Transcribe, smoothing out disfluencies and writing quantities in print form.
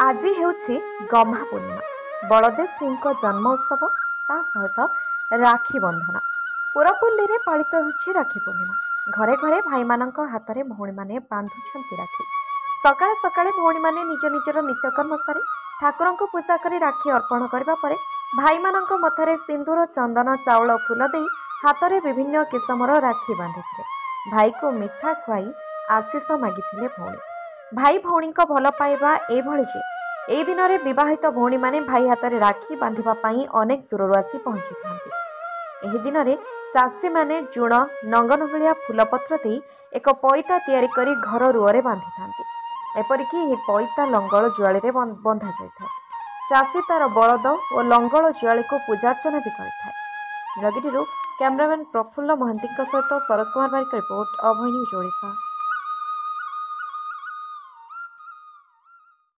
आज ହେଉଛି ଗହ୍ମା ପୂର୍ଣ୍ଣିମା। ବଳଦେବ ସିଂଙ୍କ ଜନ୍ମ ଉତ୍ସବ ତା ସହିତ ରାକ୍ଷୀ ବନ୍ଧନ। ପୁରପଲ୍ଲୀରେ ପାଳିତ ହେଉଛି ରାକ୍ଷୀ ପୂର୍ଣ୍ଣିମା। ଘରେ ଘରେ ଭାଇମାନଙ୍କ ହାତରେ ଭଉଣୀମାନେ ବାନ୍ଧୁଛନ୍ତି ରାକ୍ଷୀ। ସକାଳେ ସକାଳେ ଭଉଣୀମାନେ ନିଜ ନିଜର ନିତ୍ୟକର୍ମ ସାରି ଠାକୁରଙ୍କୁ ପୂଜା କରି ରାକ୍ଷୀ ଅର୍ପଣ କରିବା ପରେ ଭାଇମାନଙ୍କ ମଥାରେ ସିନ୍ଦୁର, ଚନ୍ଦନ, ଚାଉଳ, ଫୁଲ ଦେଇ ହାତରେ ବିଭିନ୍ନ କିସମର ରାକ୍ଷୀ ବାନ୍ଧିଥିଲେ। ଭାଇକୁ ମିଠା ଖୁଆଇ ଆଶିଷ ମାଗିଥିଲେ ଭଉଣୀ। ଭାଇ ଭଉଣୀଙ୍କ ଭଲ ପାଇବା ଏଭଳି ଯେ ଏହି ଦିନରେ ବିବାହିତ ଭଉଣୀମାନେ ଭାଇ ହାତରେ ରାକ୍ଷୀ ବାନ୍ଧିବା ପାଇଁ ଅନେକ ଦୂରରୁ ଆସି ପହଞ୍ଚିଥାନ୍ତି। ଏହି ଦିନରେ ଚାଷୀମାନେ ଜୁଣ, ନଙ୍ଗନଭଳିଆ ଫୁଲପତ୍ର ଦେଇ ଏକ ପଇତା ତିଆରି କରି ଘର ରୁଅରେ ବାନ୍ଧିଥାନ୍ତି। ଏପରିକି ଏହି ପଇତା ଲଙ୍ଗଳ ଜୁଆଳିରେ ବନ୍ଧା ଯାଇଥାଏ। ଚାଷୀ ତାର ବଳଦ ଓ ଲଙ୍ଗଳ ଜୁଆଳିକୁ ପୂଜାର୍ଚ୍ଚନା ବି କରିଥାଏ। ନୀଳଗିରିରୁ କ୍ୟାମେରାମ୍ୟାନ୍ ପ୍ରଫୁଲ୍ଲ ମହାନ୍ତିଙ୍କ ସହିତ ସରୋଜ କୁମାର ବାରିକ ରିପୋର୍ଟ, ଅଭୟ ନ୍ୟୁଜ୍ ଓଡ଼ିଶା।